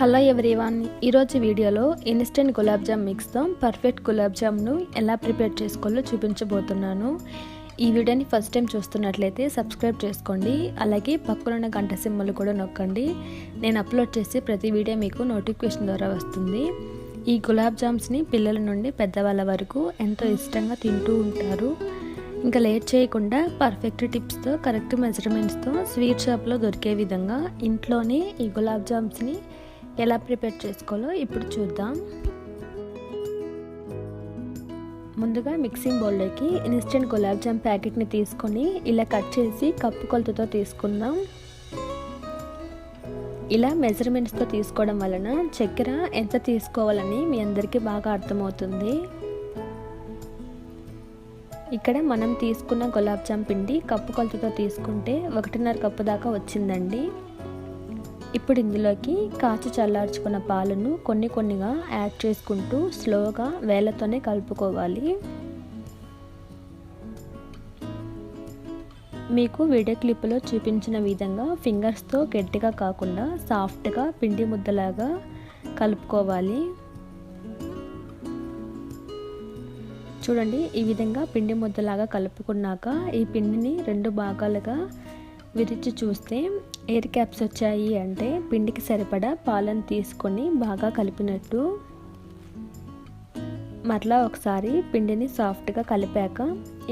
Hello everyone, ఈరోజు వీడియోలో instant gulab jam మిక్స్తో పర్ఫెక్ట్ గులాబ్ జామ్ను ఎలా ప్రిపేర్ చేసుకోవాలో చూపించబోతున్నాను. ఈ వీడియోని ఫస్ట్ టైం చూస్తున్నట్లయితే సబ్స్క్రైబ్ చేసుకోండి, అలాగే పక్కనున్న గంట సింబల్ కూడా నొక్కండి. నేను అప్లోడ్ చేసే ప్రతి వీడియో మీకు నోటిఫికేషన్ ద్వారా వస్తుంది. ఈ గులాబ్ జామ్స్ని పిల్లల నుండి పెద్దవాళ్ళ వరకు ఎంతో ఇష్టంగా తింటూ ఉంటారు. ఇంకా లేట్ చేయకుండా పర్ఫెక్ట్ టిప్స్తో, కరెక్ట్ మెజర్మెంట్స్తో స్వీట్ షాప్లో దొరికే విధంగా ఇంట్లోనే ఈ గులాబ్ జామ్స్ని ఎలా ప్రిపేర్ చేసుకోవాలో ఇప్పుడు చూద్దాం. ముందుగా మిక్సింగ్ బౌల్లోకి ఇన్స్టెంట్ గులాబ్ జామ్ ప్యాకెట్ని తీసుకొని ఇలా కట్ చేసి కప్పు కొలతతో తీసుకుందాం. ఇలా మెజర్మెంట్స్తో తీసుకోవడం వలన చక్కెర ఎంత తీసుకోవాలని మీ అందరికీ బాగా అర్థమవుతుంది. ఇక్కడ మనం తీసుకున్న గులాబ్ జామ్ పిండి కప్పు కొలతతో తీసుకుంటే 1.5 కప్పు దాకా వచ్చిందండి. ఇప్పుడు ఇందులోకి కాచి చల్లార్చుకున్న పాలను కొన్నిగా యాడ్ చేసుకుంటూ స్లోగా వేళ్ళతోనే కలుపుకోవాలి. మీకు వీడియో క్లిప్లో చూపించిన విధంగా ఫింగర్స్తో గట్టిగా కాకుండా సాఫ్ట్గా పిండి ముద్దలాగా కలుపుకోవాలి. చూడండి, ఈ విధంగా పిండి ముద్దలాగా కలుపుకున్నాక ఈ పిండిని 2 భాగాలుగా విరిచి చూస్తే ఎయిర్ క్యాప్స్ వచ్చాయి అంటే పిండికి సరిపడా పాలను తీసుకొని బాగా కలిపినట్టు. మరలా ఒకసారి పిండిని సాఫ్ట్గా కలిపాక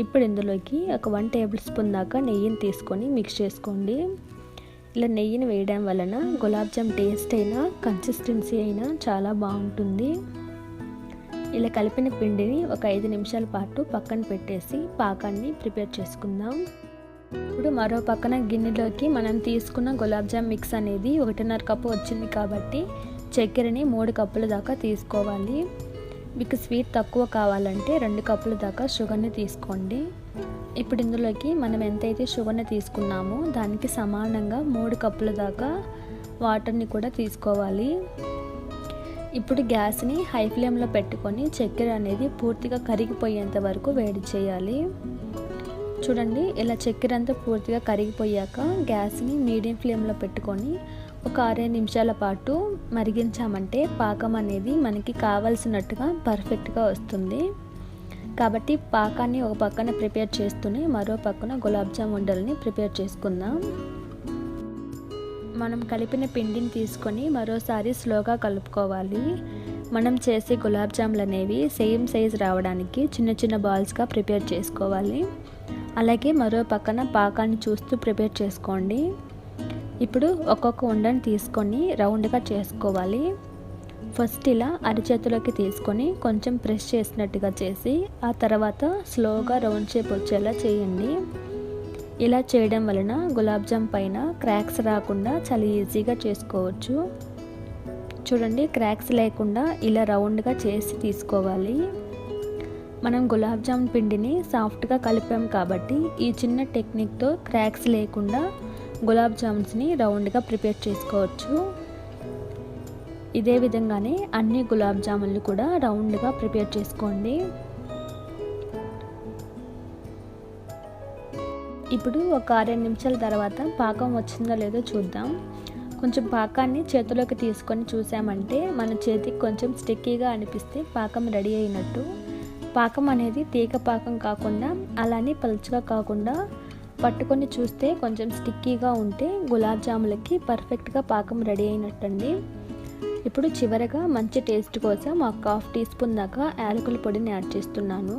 ఇప్పుడు ఇందులోకి ఒక 1 టేబుల్ స్పూన్ దాకా నెయ్యిని తీసుకొని మిక్స్ చేసుకోండి. ఇలా నెయ్యిని వేయడం వలన గులాబ్ జామ్ టేస్ట్ అయినా కన్సిస్టెన్సీ అయినా చాలా బాగుంటుంది. ఇలా కలిపిన పిండిని ఒక 5 నిమిషాల పాటు పక్కన పెట్టేసి పాకాన్ని ప్రిపేర్ చేసుకుందాం. ఇప్పుడు మరో పక్కన గిన్నెలోకి మనం తీసుకున్న గులాబ్ జామ్ మిక్స్ అనేది 1.5 కప్పు వచ్చింది కాబట్టి చక్కెరని 3 కప్పుల దాకా తీసుకోవాలి. మీకు స్వీట్ తక్కువ కావాలంటే 2 కప్పుల దాకా షుగర్ని తీసుకోండి. ఇప్పుడు ఇందులోకి మనం ఎంతైతే షుగర్ని తీసుకున్నామో దానికి సమానంగా 3 కప్పుల దాకా వాటర్ని కూడా తీసుకోవాలి. ఇప్పుడు గ్యాస్ని హై ఫ్లేమ్లో పెట్టుకొని చక్కెర అనేది పూర్తిగా కరిగిపోయేంత వరకు వేడి చేయాలి. చూడండి, ఇలా చక్కెర అంతా పూర్తిగా కరిగిపోయాక గ్యాస్ని మీడియం ఫ్లేమ్లో పెట్టుకొని ఒక 6 నిమిషాల పాటు మరిగించామంటే పాకం అనేది మనకి కావాల్సినట్టుగా పర్ఫెక్ట్గా వస్తుంది. కాబట్టి పాకాన్ని ఒక పక్కన ప్రిపేర్ చేస్తూనే మరో పక్కన గులాబ్ జామ్ ఉండల్ని ప్రిపేర్ చేసుకుందాం. మనం కలిపిన పిండిని తీసుకొని మరోసారి స్లోగా కలుపుకోవాలి. మనం చేసే గులాబ్ జాములు అనేవి సేమ్ సైజ్ రావడానికి చిన్న బాల్స్గా ప్రిపేర్ చేసుకోవాలి. అలాగే మరో పక్కన పాకాన్ని చూస్తూ ప్రిపేర్ చేసుకోండి. ఇప్పుడు ఒక్కొక్క ఉండని తీసుకొని రౌండ్గా చేసుకోవాలి. ఫస్ట్ ఇలా అరిచేతిలోకి తీసుకొని కొంచెం ప్రెస్ చేసినట్టుగా చేసి ఆ తర్వాత స్లోగా రౌండ్ షేప్ వచ్చేలా చేయండి. ఇలా చేయడం వలన గులాబ్ జామ్ పైన క్రాక్స్ రాకుండా చాలా ఈజీగా చేసుకోవచ్చు. చూడండి, క్రాక్స్ లేకుండా ఇలా రౌండ్గా చేసి తీసుకోవాలి. మనం గులాబ్ జామ్ పిండిని సాఫ్ట్గా కలిపాం కాబట్టి ఈ చిన్న టెక్నిక్తో క్రాక్స్ లేకుండా గులాబ్ జామ్స్ని రౌండ్గా ప్రిపేర్ చేసుకోవచ్చు. ఇదే విధంగానే అన్ని గులాబ్ జాములు కూడా రౌండ్గా ప్రిపేర్ చేసుకోండి. ఇప్పుడు ఒక 6 నిమిషాల తర్వాత పాకం వచ్చిందో లేదో చూద్దాం. కొంచెం పాకాన్ని చేతిలోకి తీసుకొని చూసామంటే మన చేతికి కొంచెం స్టిక్కీగా అనిపిస్తే పాకం రెడీ అయినట్టు. పాకం అనేది తీగ పాకం కాకుండా అలానే పలుచగా కాకుండా పట్టుకొని చూస్తే కొంచెం స్టిక్కీగా ఉంటే గులాబ్ జాములకి పర్ఫెక్ట్గా పాకం రెడీ అయినట్టండి. ఇప్పుడు చివరగా మంచి టేస్ట్ కోసం ఒక 1/2 టీ స్పూన్ దాకా యాలకుల పొడిని యాడ్ చేస్తున్నాను.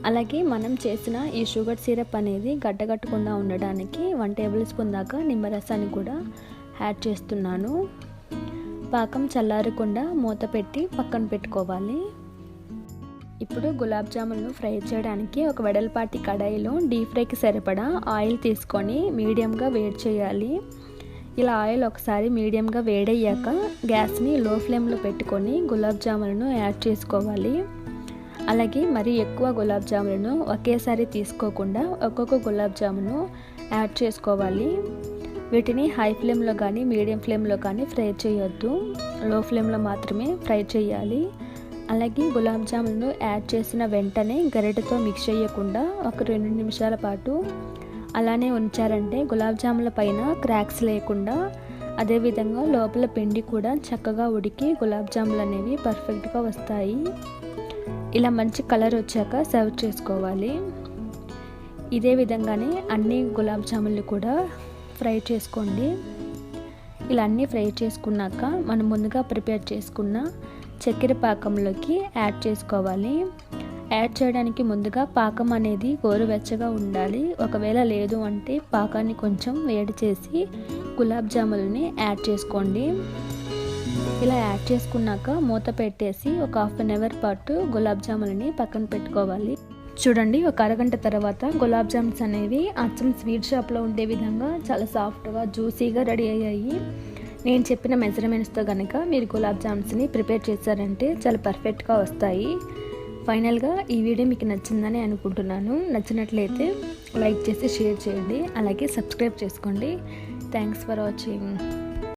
అలాగే మనం చేసిన ఈ షుగర్ సిరప్ అనేది గడ్డగట్టకుండా ఉండడానికి 1 టేబుల్ స్పూన్ దాకా నిమ్మరసాన్ని కూడా యాడ్ చేస్తున్నాను. పాకం చల్లారకుండా మూత పెట్టి పక్కన పెట్టుకోవాలి. ఇప్పుడు గులాబ్ జాములను ఫ్రై చేయడానికి ఒక వెడల్పాటి కడాయిలో డీప్ ఫ్రైకి సరిపడా ఆయిల్ తీసుకొని మీడియంగా వేడి చేయాలి. ఇలా ఆయిల్ ఒకసారి మీడియంగా వేడయ్యాక గ్యాస్ని లో ఫ్లేమ్లో పెట్టుకొని గులాబ్ జాములను యాడ్ చేసుకోవాలి. అలాగే మరీ ఎక్కువ గులాబ్ జాములను ఒకేసారి తీసుకోకుండా ఒక్కొక్క గులాబ్ జామును యాడ్ చేసుకోవాలి. వీటిని హై ఫ్లేమ్లో కానీ మీడియం ఫ్లేమ్లో కానీ ఫ్రై చేయొద్దు, లో ఫ్లేమ్లో మాత్రమే ఫ్రై చేయాలి. అలాగే గులాబ్ జాములను యాడ్ చేసిన వెంటనే గరిటెతో మిక్స్ చేయకుండా ఒక 2 నిమిషాల పాటు అలానే ఉంచారంటే గులాబ్ జాముల పైన క్రాక్స్ లేకుండా అదేవిధంగా లోపల పిండి కూడా చక్కగా ఉడికి గులాబ్ జాములు అనేవి పర్ఫెక్ట్గా వస్తాయి. ఇలా మంచి కలర్ వచ్చాక సర్వ్ చేసుకోవాలి. ఇదే విధంగానే అన్ని గులాబ్ జాములు కూడా ఫ్రై చేసుకోండి. ఇలా అన్నీ ఫ్రై చేసుకున్నాక మనం ముందుగా ప్రిపేర్ చేసుకున్న చక్కెర పాకంలోకి యాడ్ చేసుకోవాలి. యాడ్ చేయడానికి ముందుగా పాకం అనేది గోరువెచ్చగా ఉండాలి. ఒకవేళ లేదు అంటే పాకాన్ని కొంచెం వేడి చేసి గులాబ్ జాములని యాడ్ చేసుకోండి. ఇలా యాడ్ చేసుకున్నాక మూత పెట్టేసి ఒక 1/2 అవర్ పాటు గులాబ్ జాములని పక్కన పెట్టుకోవాలి. చూడండి, ఒక అరగంట తర్వాత గులాబ్ జామ్స్ అనేవి అచ్చం స్వీట్ షాప్లో ఉండే విధంగా చాలా సాఫ్ట్గా జ్యూసీగా రెడీ అయ్యాయి. నేను చెప్పిన మెజర్మెంట్స్తో కనుక మీరు గులాబ్ జామ్స్ని ప్రిపేర్ చేశారంటే చాలా పర్ఫెక్ట్గా వస్తాయి. ఫైనల్గా ఈ వీడియో మీకు నచ్చిందని అనుకుంటున్నాను. నచ్చినట్లయితే లైక్ చేసి షేర్ చేయండి, అలాగే సబ్స్క్రైబ్ చేసుకోండి. Thanks for watching.